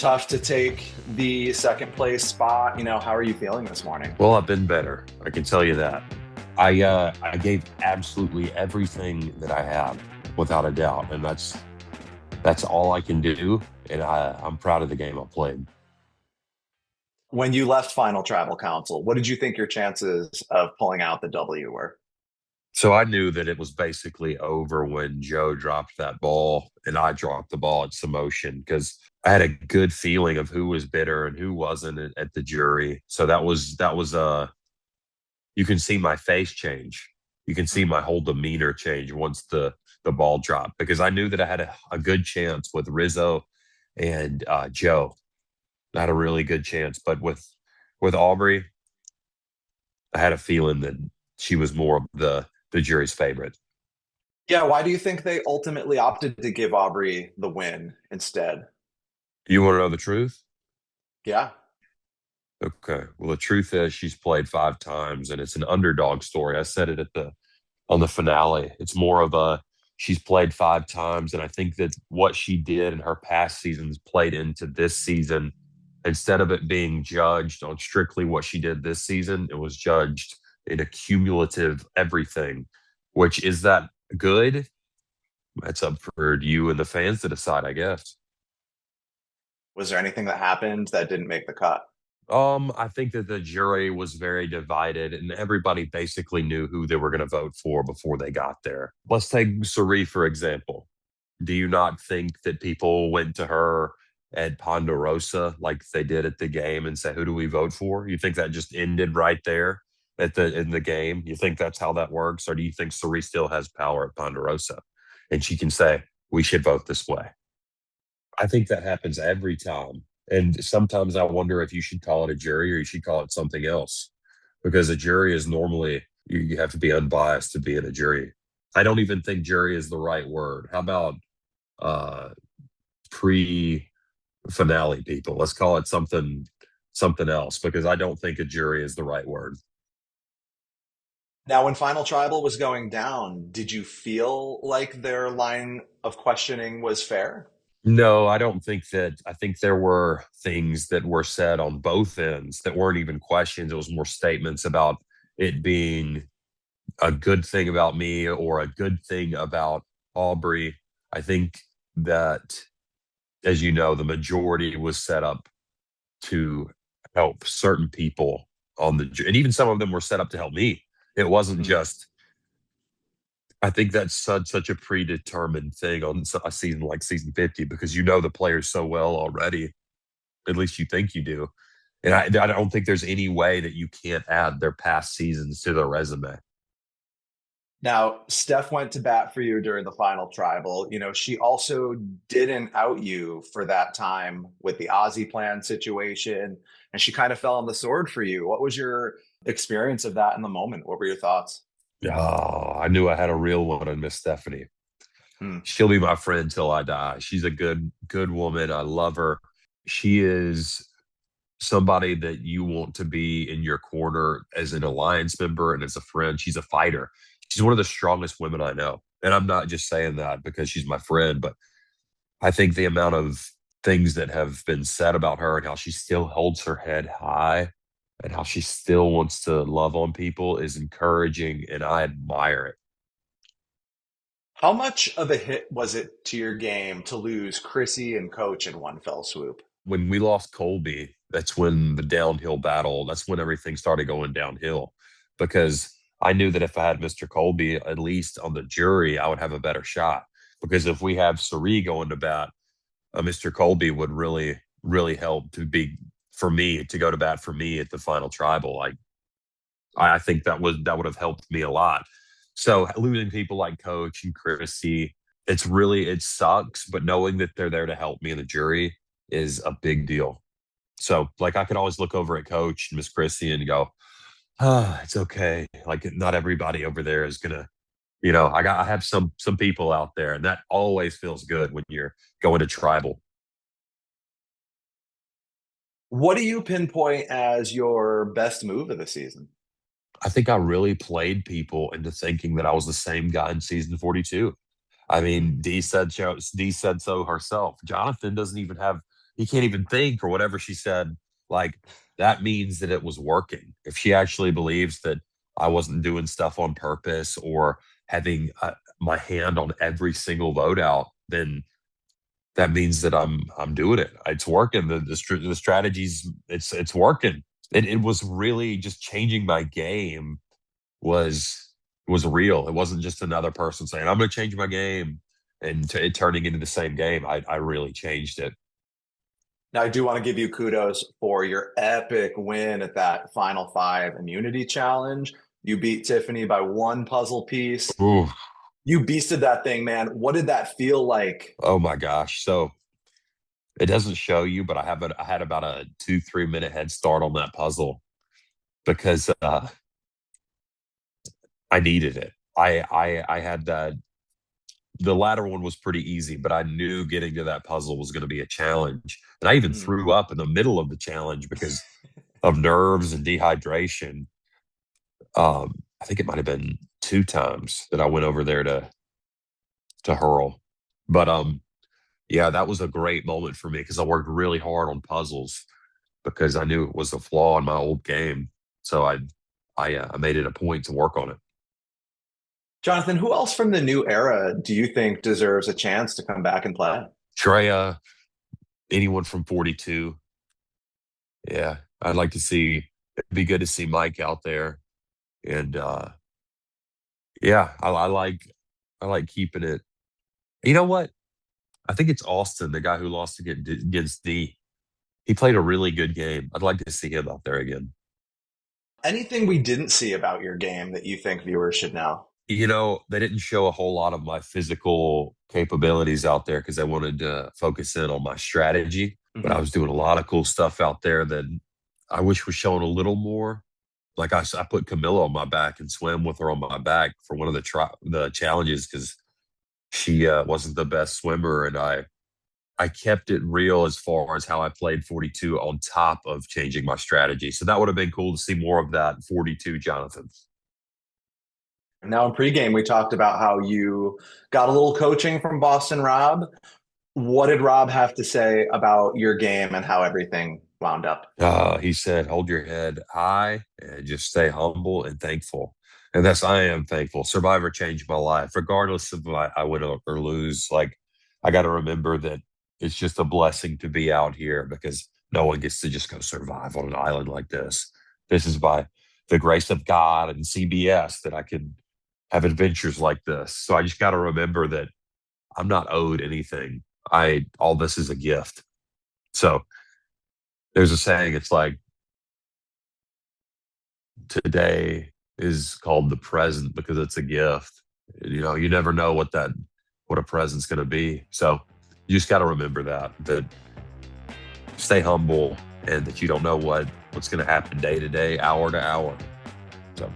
tough to take the second place spot. How are you feeling this morning? Well, I've been better. I can tell you that. I gave absolutely everything that I had, without a doubt, and that's all I can do. And I'm proud of the game I played. When you left Final Travel Council, what did you think your chances of pulling out the W were? So I knew that it was basically over when Joe dropped that ball and I dropped the ball at some motion because I had a good feeling of who was bitter and who wasn't at the jury. So that was you can see my face change. You can see my whole demeanor change once the ball dropped because I knew that I had a good chance with Rizzo and Joe. I had a really good chance, but with Aubry, I had a feeling that she was more of the jury's favorite. Yeah, why do you think they ultimately opted to give Aubry the win instead? You want to know the truth? Yeah. Okay. Well, the truth is she's played 5 times and it's an underdog story. I said it on the finale. It's more of a she's played 5 times, and I think that what she did in her past seasons played into this season. Instead of it being judged on strictly what she did this season, it was judged in a cumulative everything. Which is that good? That's up for you and the fans to decide, I guess. Was there anything that happened that didn't make the cut? I think that the jury was very divided and everybody basically knew who they were going to vote for before they got there. Let's take Cirie, for example. Do you not think that people went to her at Ponderosa like they did at the game and said, who do we vote for? You think that just ended right there in the game? You think that's how that works? Or do you think Cirie still has power at Ponderosa and she can say, we should vote this way? I think that happens every time. And sometimes I wonder if you should call it a jury or you should call it something else. Because a jury is normally, you have to be unbiased to be in a jury. I don't even think jury is the right word. How about uh pre finale people? Let's call it something else because I don't think a jury is the right word. Now, when Final Tribal was going down, did you feel like their line of questioning was fair? No, I don't think that. I think there were things that were said on both ends that weren't even questions. It was more statements about it being a good thing about me or a good thing about Aubry. I think that, as you know, the majority was set up to help certain people and even some of them were set up to help me. It wasn't Hmm. just. I think that's such a predetermined thing on a season like season 50 because you know the players so well already. At least you think you do. And I don't think there's any way that you can't add their past seasons to their resume. Now, Steph went to bat for you during the Final Tribal. She also didn't out you for that time with the Aussie plan situation, and she kind of fell on the sword for you. What was your experience of that in the moment? What were your thoughts? Oh, I knew I had a real one in Miss Stephenie. Hmm. She'll be my friend till I die. She's a good woman. I love her. She is somebody that you want to be in your corner as an alliance member and as a friend. She's a fighter. She's one of the strongest women I know. And I'm not just saying that because she's my friend, but I think the amount of things that have been said about her and how she still holds her head high and how she still wants to love on people is encouraging and I admire it. How much of a hit was it to your game to lose Chrissy and Coach in one fell swoop? When we lost Colby, that's when the downhill battle, that's when everything started going downhill because I knew that if I had Mr. Colby at least on the jury, I would have a better shot. Because if we have Cirie going to bat, Mr. Colby would really help to be for me to go to bat for me at the final tribal. I think that would have helped me a lot. So losing people like Coach and Chrissy, it sucks, but knowing that they're there to help me in the jury is a big deal. So like I could always look over at Coach and Miss Chrissy and go, ah, it's okay. Like not everybody over there is gonna, I have some people out there, and that always feels good when you're going to tribal. What do you pinpoint as your best move of the season? I think I really played people into thinking that I was the same guy in season 42. I Hmm. mean, Dee said so herself. Jonathan doesn't even have he can't even think or whatever she said. Like that means that it was working. If she actually believes that I wasn't doing stuff on purpose or having my hand on every single vote out, then that means that I'm doing it. It's working. The strategies, it's working. It was really just changing my game was was real. It wasn't just another person saying I'm going to change my game and it turning into the same game. I really changed it. Now, I do want to give you kudos for your epic win at that Final Five immunity challenge. You beat Tiffany by one puzzle piece. Ooh, You beasted that thing, man. What did that feel like? oh my gosh! So it doesn't show you, but I had about a 2-3 minute head start on that puzzle because I needed it. I had that. The latter one was pretty easy, but I knew getting to that puzzle was going to be a challenge. And I even Mm. threw up in the middle of the challenge because of nerves and dehydration. I think it might have been 2 times that I went over there to hurl. But yeah, that was a great moment for me because I worked really hard on puzzles because I knew it was a flaw in my old game. So I made it a point to work on it. Jonathan, who else from the new era do you think deserves a chance to come back and play? Treya, anyone from 42. Yeah, I'd like to see. It'd be good to see Mike out there, and yeah, I like keeping it. You know what? I think it's Austin, the guy who lost against D. He played a really good game. I'd like to see him out there again. Anything we didn't see about your game that you think viewers should know? You know, they didn't show a whole lot of my physical capabilities out there because I wanted to focus in on my strategy. But I Mhm. was doing a lot of cool stuff out there that I wish was shown a little more. Like I put Camilla on my back and swam with her on my back for one of the challenges because she wasn't the best swimmer, and I kept it real as far as how I played 42 on top of changing my strategy. So that would have been cool to see more of that 42 Jonathan. Now, in pregame, we talked about how you got a little coaching from Boston Rob. What did Rob have to say about your game and how everything wound up? He said, hold your head high and just stay humble and thankful. And that's, I am thankful. Survivor changed my life, regardless of I win or lose. Like, I got to remember that it's just a blessing to be out here because no one gets to just go survive on an island like this. This is by the grace of God and CBS that I can have adventures like this. So I just got to remember that I'm not owed anything. All this is a gift. So there's a saying, it's like, today is called the present because it's a gift. You know, you never know what a present's going to be. So you just got to remember that stay humble and that you don't know what's going to happen day to day, hour to hour. So